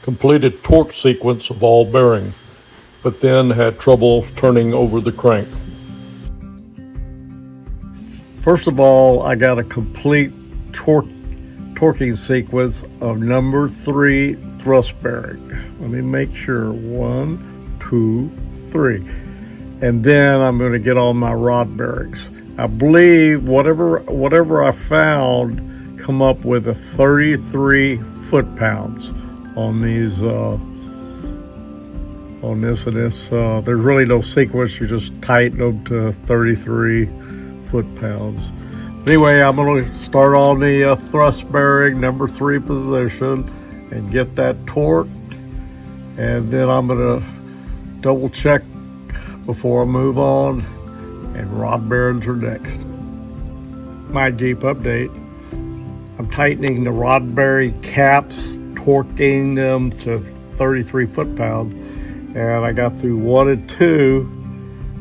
completed torque sequence of all bearing, but then had trouble turning over the crank. First of all, I got a complete torquing sequence of number 3 thrust bearing. Let me make sure. 1, 2, 3. And then I'm going to get all my rod bearings. I believe whatever I found come up with a 33 foot-pounds on these on this and this. There's really no sequence. You just tighten them to 33 foot-pounds. Anyway, I'm going to start on the thrust bearing number 3 position and get that torqued, and then I'm going to double check before I move on, and rod bearings are next. My Jeep update. I'm tightening the rod bearing caps, torquing them to 33 foot-pounds, and I got through 1 and 2,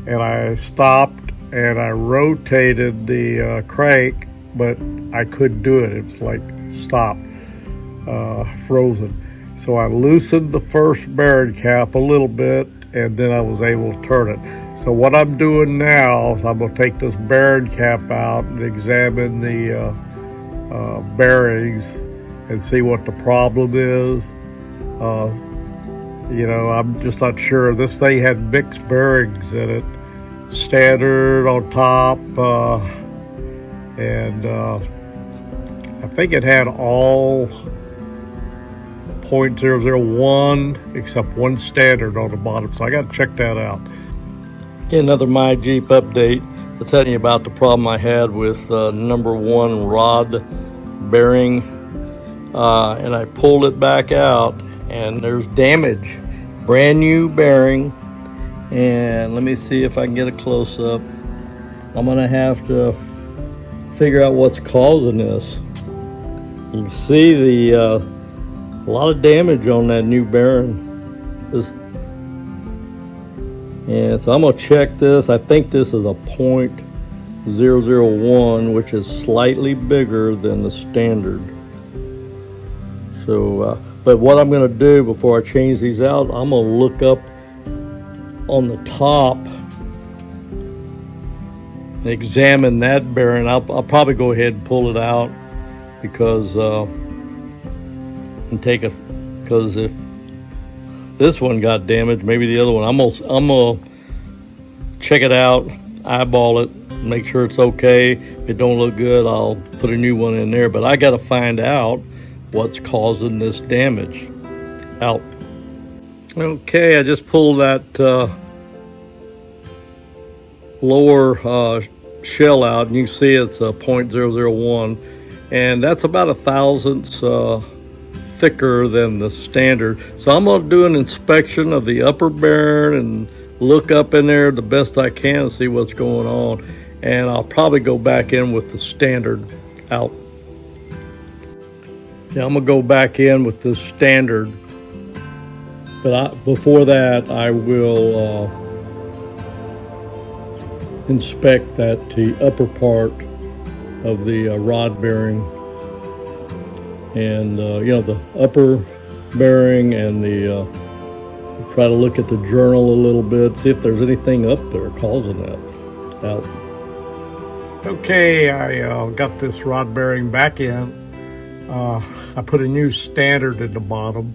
and I stopped and I rotated the crank, but I couldn't do it. It was like stopped, frozen. So I loosened the first bearing cap a little bit, and then I was able to turn it. So what I'm doing now is I'm going to take this bearing cap out and examine the bearings and see what the problem is. I'm just not sure. This thing had mixed bearings in it. Standard on top, and I think it had all .001 except one standard on the bottom, so I got to check that out. Okay, another My Jeep update. I'll tell you about the problem I had with number 1 rod bearing, and I pulled it back out, and there's damage. Brand new bearing. And let me see if I can get a close-up. I'm gonna have to figure out what's causing this. You can see a lot of damage on that new bearing. And so I'm gonna check this. I think this is a .001, which is slightly bigger than the standard. So, but what I'm gonna do before I change these out, I'm gonna look up on the top, examine that bearing. I'll probably go ahead and pull it out because because if this one got damaged, maybe the other one. I'm gonna check it out, eyeball it, make sure it's okay. If it don't look good, I'll put a new one in there. But I got to find out what's causing this damage out. Okay, I just pulled that lower shell out, and you can see it's a .001, and that's about 1/1000th thicker than the standard. So I'm going to do an inspection of the upper bearing and look up in there the best I can and see what's going on, and I'll probably go back in with the standard out. Yeah, I'm going to go back in with this standard. But before that, I will inspect the upper part of the rod bearing, and the upper bearing, and try to look at the journal a little bit, see if there's anything up there causing that out. Okay, I got this rod bearing back in. I put a new standard at the bottom,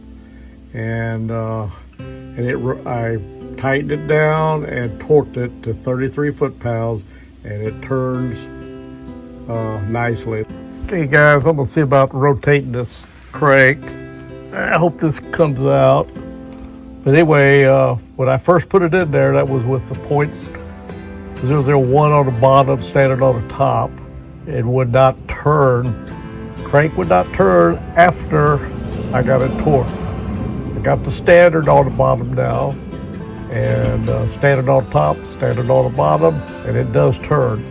and I tightened it down and torqued it to 33 foot-pounds, and it turns nicely. Okay guys, I'm gonna see about rotating this crank. I hope this comes out. But anyway, when I first put it in there, that was with the .001 on the bottom, standard on the top. It would not turn. Crank would not turn after I got it torqued. I got the standard on the bottom now, and standard on top, standard on the bottom, and it does turn.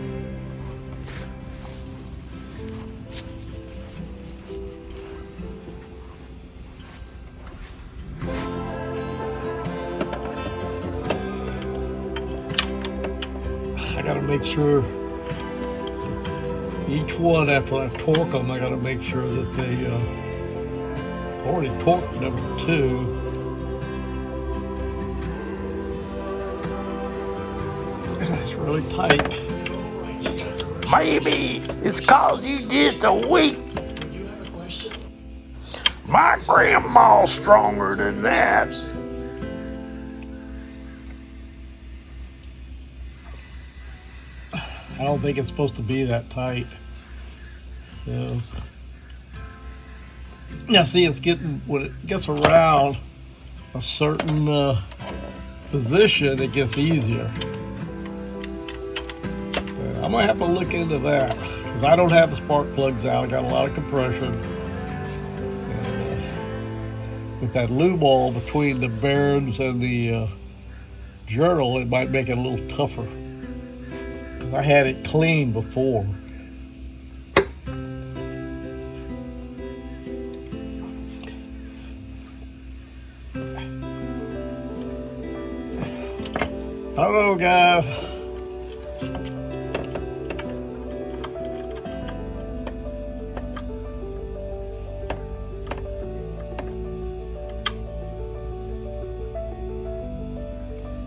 I gotta make sure each one, after I torque them, I gotta make sure that they Already torqued number 2. It's really tight. Maybe it's cause you just a weak. My grandma's stronger than that. I don't think it's supposed to be that tight. So, now see, it's getting, when it gets around a certain position, it gets easier. I'm gonna have to look into that because I don't have the spark plugs out. I got a lot of compression. With that lube oil between the bearings and the journal, it might make it a little tougher because I had it clean before. I don't know, guys.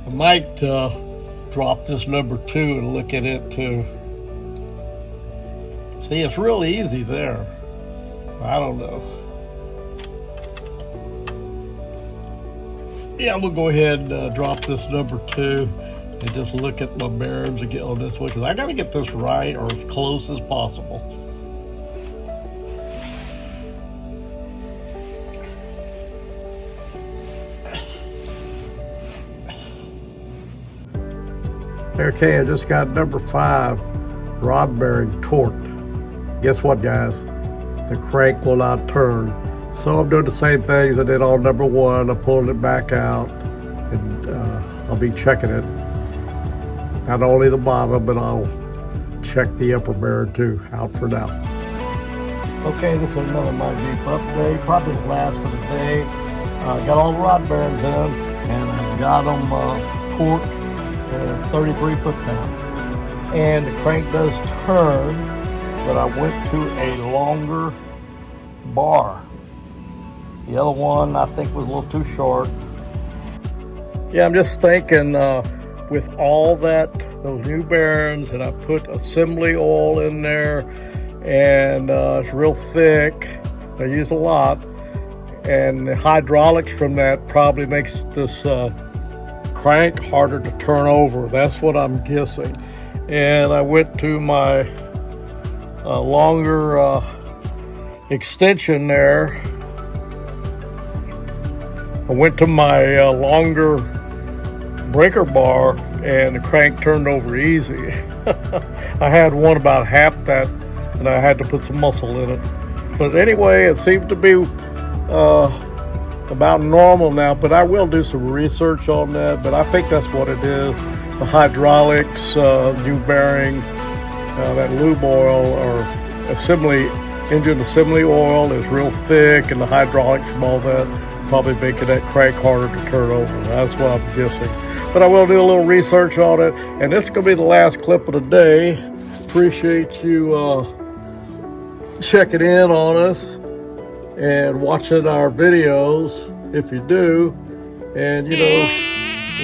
I might drop this number 2 and look at it too. See, it's real easy there. I don't know. Yeah, I'm gonna go ahead and drop this number 2 and just look at my bearings and get on this one because I gotta get this right or as close as possible. Okay, I just got number 5 rod bearing torqued. Guess what, guys? The crank will not turn. So I'm doing the same things I did on number 1. I'm pulling it back out, and I'll be checking it. Not only the bottom, but I'll check the upper bearing too. Out for now. Okay, this is another My Jeep update. Probably the last for the day. Got all the rod bearings in, and I got them torqued. 33 foot-pounds, and the crank does turn, but I went to a longer bar. The other one I think was a little too short. Yeah, I'm just thinking with all those new bearings, and I put assembly oil in there, and it's real thick. I use a lot, and the hydraulics from that probably makes this crank harder to turn over. That's what I'm guessing. And I went to my longer extension there. I went to my longer breaker bar, and the crank turned over easy. I had one about half that, and I had to put some muscle in it. But anyway, it seemed to be about normal now, but I will do some research on that. But I think that's what it is. The hydraulics, new bearing, that lube oil or engine assembly oil is real thick, and the hydraulics from all that probably making that crank harder to turn over. That's what I'm guessing. But I will do a little research on it, and this is going to be the last clip of the day. Appreciate you checking in on us and watching our videos. If you do, and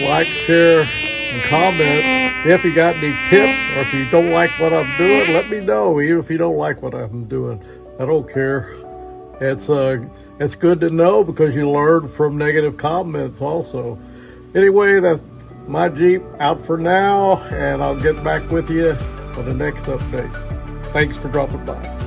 like, share, and comment. If you got any tips, or if you don't like what I'm doing, let me know. Even if you don't like what I'm doing, I don't care. It's good to know because you learn from negative comments also. Anyway, that's My Jeep out for now, and I'll get back with you for the next update. Thanks for dropping by.